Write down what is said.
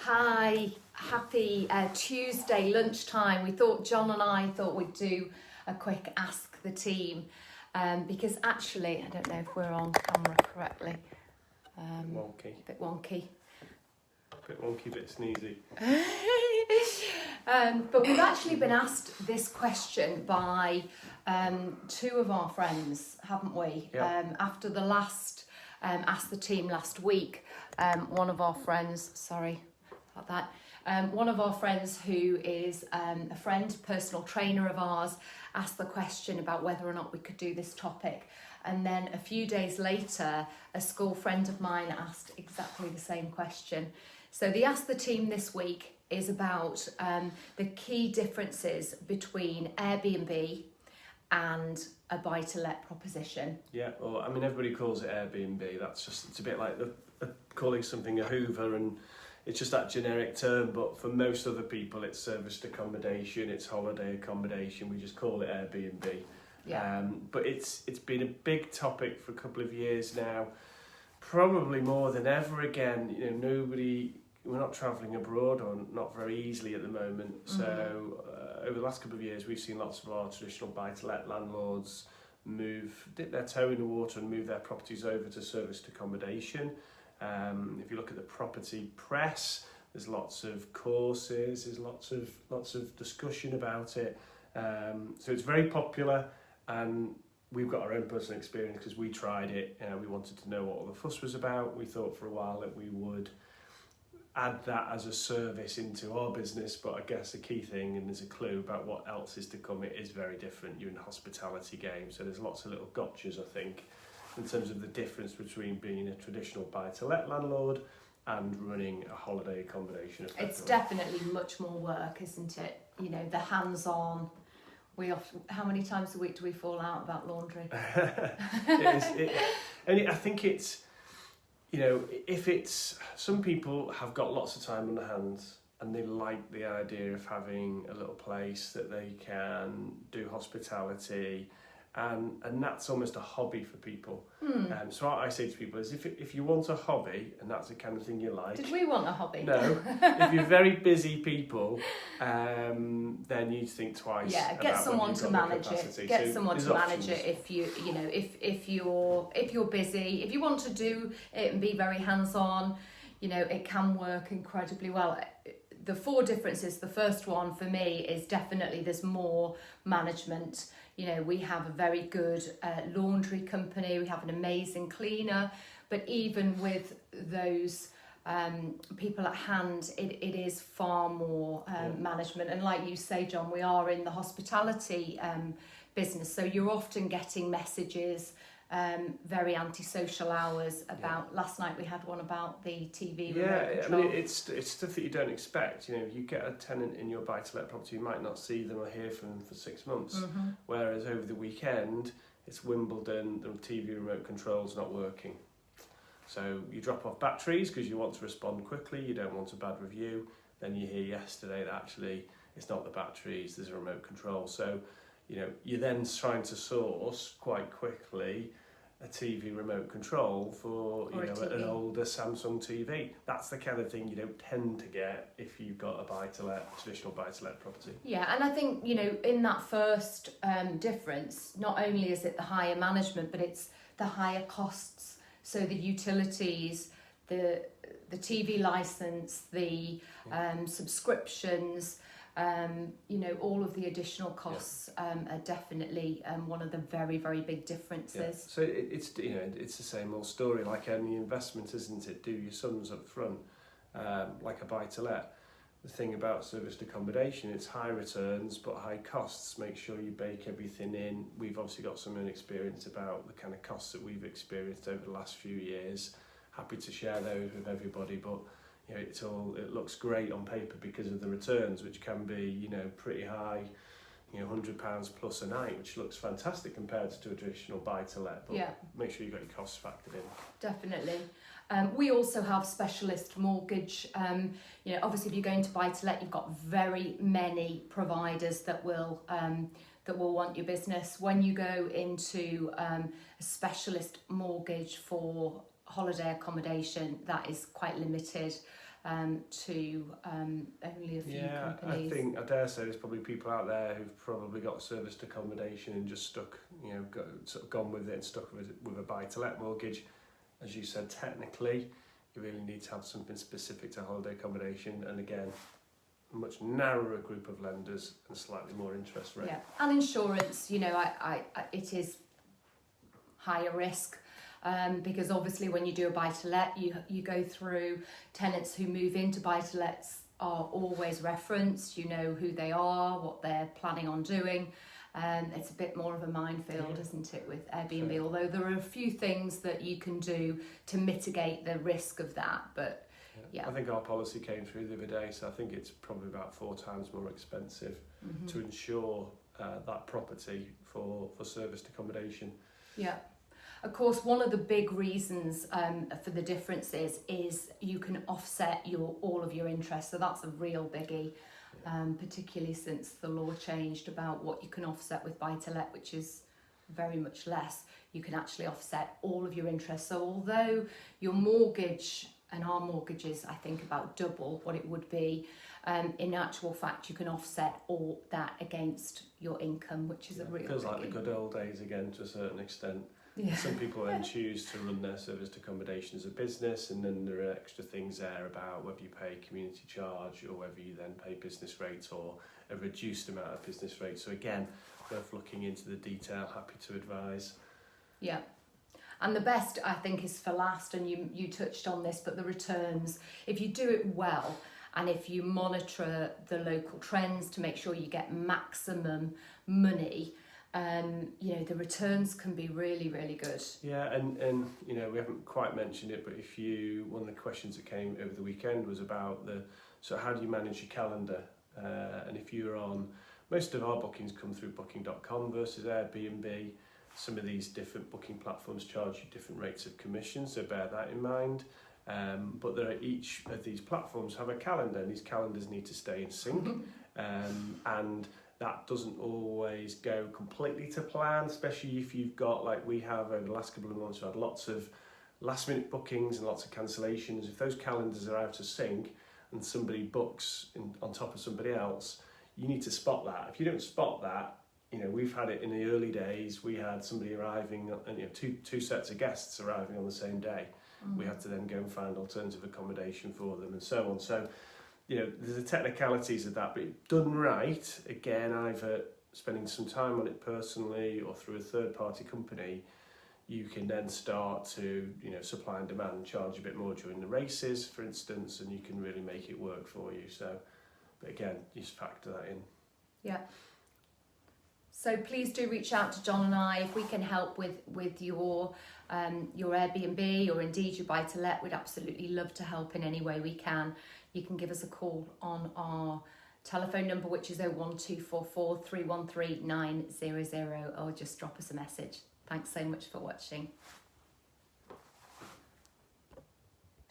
Hi, happy Tuesday lunchtime. John and I thought we'd do a quick Ask the Team because actually, I don't know if we're on camera correctly. Wonky. Bit wonky. Bit wonky, bit sneezy. But we've actually been asked this question by two of our friends, haven't we? Yeah. After the last Ask the Team last week, one of our friends, sorry about that, one of our friends who is a friend, personal trainer of ours, asked the question about whether or not we could do this topic. And then a few days later, a school friend of mine asked exactly the same question. So the Ask the Team this week is about the key differences between Airbnb and a buy-to-let proposition. Yeah, well, I mean, everybody calls it Airbnb. It's a bit like calling something a Hoover, and it's just that generic term. But for most other people, it's serviced accommodation, it's holiday accommodation. We just call it Airbnb. Yeah. But it's been a big topic for a couple of years now, probably more than ever again. You know, we're not travelling abroad, or not very easily at the moment. Mm-hmm. So over the last couple of years, we've seen lots of our traditional buy-to-let landlords dip their toe in the water and move their properties over to serviced accommodation. If you look at the property press, there's lots of courses, there's lots of discussion about it. So it's very popular, and we've got our own personal experience because we tried it. We wanted to know what all the fuss was about. We thought for a while that we would add that as a service into our business, but I guess the key thing, and there's a clue about what else is to come, it is very different. You're in the hospitality game, so there's lots of little gotchas, I think, in terms of the difference between being a traditional buy-to-let landlord and running a holiday accommodation. It's definitely much more work, isn't it? You know, the hands-on. How many times a week do we fall out about laundry? And I think it's, you know, some people have got lots of time on their hands and they like the idea of having a little place that they can do hospitality, and that's almost a hobby for people. So what I say to people is, if you want a hobby and that's the kind of thing you like. Did we want a hobby? No. If you're very busy people, then you need to think twice. Yeah, get someone to manage it. Get someone to manage it if you're busy. If you want to do it and be very hands-on, you know, it can work incredibly well. The four differences, the first one for me is definitely there's more management. You know, we have a very good laundry company, we have an amazing cleaner, but even with those people at hand, it is far more management. And like you say, John, we are in the hospitality business, so you're often getting messages, very antisocial hours about. Last night we had one about the TV remote control. I mean, it's stuff that you don't expect. You know, you get a tenant in your buy-to-let property, you might not see them or hear from them for 6 months. Mm-hmm. Whereas over the weekend, it's Wimbledon, the TV remote control's not working. So you drop off batteries because you want to respond quickly, you don't want a bad review. Then you hear yesterday that actually it's not the batteries, there's a remote control. So, you know, you're then trying to source quite quickly a TV remote control for an older Samsung TV. That's the kind of thing you don't tend to get if you've got a traditional buy-to-let property. Yeah, and I think, you know, in that first difference, not only is it the higher management, but it's the higher costs. So the utilities, the TV license, the subscriptions, you know, all of the additional costs are definitely one of the very, very big differences. Yeah. So it's the same old story like any investment, isn't it? Do your sums up front, like a buy-to-let. The thing about serviced accommodation, it's high returns but high costs. Make sure you bake everything in. We've obviously got some experience about the kind of costs that we've experienced over the last few years. Happy to share those with everybody, but you know, it looks great on paper because of the returns, which can be, you know, pretty high, you know, £100 plus a night, which looks fantastic compared to a traditional buy-to-let. But make sure you've got your costs factored in. Definitely. We also have specialist mortgage. You know, obviously, if you're going to buy-to-let, you've got very many providers that will want your business. When you go into a specialist mortgage for holiday accommodation, that is quite limited. to only a few companies. I dare say there's probably people out there who've probably got serviced accommodation and just stuck, gone with it and stuck with a buy-to-let mortgage. As you said, technically, you really need to have something specific to holiday accommodation, and again, a much narrower group of lenders and slightly more interest rate. Yeah, and insurance, it is higher risk. Because obviously when you do a buy-to-let, you go through tenants who move into buy-to-lets are always referenced, you know who they are, what they're planning on doing. It's a bit more of a minefield, isn't it, with Airbnb, Sure. although there are a few things that you can do to mitigate the risk of that, but yeah. I think our policy came through the other day, so I think it's probably about 4 times more expensive to insure that property for serviced accommodation. Yeah. Of course, one of the big reasons for the differences is you can offset all of your interest. So that's a real biggie, particularly since the law changed about what you can offset with buy-to-let, which is very much less. You can actually offset all of your interest. So although your mortgage and our mortgages, I think, about double what it would be, in actual fact, you can offset all that against your income, which is a real feels biggie. like the good old days again to a certain extent. Yeah. Some people then choose to run their serviced accommodation as a business, and then there are extra things there about whether you pay community charge or whether you then pay business rate or a reduced amount of business rate. So again, worth looking into the detail, happy to advise. Yeah. And the best, I think, is for last, and you touched on this, but the returns, if you do it well and if you monitor the local trends to make sure you get maximum money, the returns can be really, really good. Yeah, and we haven't quite mentioned it, but one of the questions that came over the weekend was about so how do you manage your calendar? And if you're on, most of our bookings come through booking.com versus Airbnb. Some of these different booking platforms charge you different rates of commission, so bear that in mind. But each of these platforms have a calendar, and these calendars need to stay in sync. And that doesn't always go completely to plan, especially if you've got, like we have over the last couple of months, we've had lots of last minute bookings and lots of cancellations. If those calendars are out of sync and somebody books on top of somebody else, you need to spot that. If you don't spot that, we've had it in the early days. We had somebody arriving, and two sets of guests arriving on the same day. We had to then go and find alternative accommodation for them and so on. So, there's the technicalities of that, but done right, again, either spending some time on it personally or through a third-party company, you can then start to, supply and demand and charge a bit more during the races, for instance, and you can really make it work for you. So, but again, just factor that in. Yeah. So please do reach out to John and I if we can help with your Airbnb or indeed your buy-to-let. We'd absolutely love to help in any way we can. You can give us a call on our telephone number, which is 01244 313 900, or just drop us a message. Thanks so much for watching.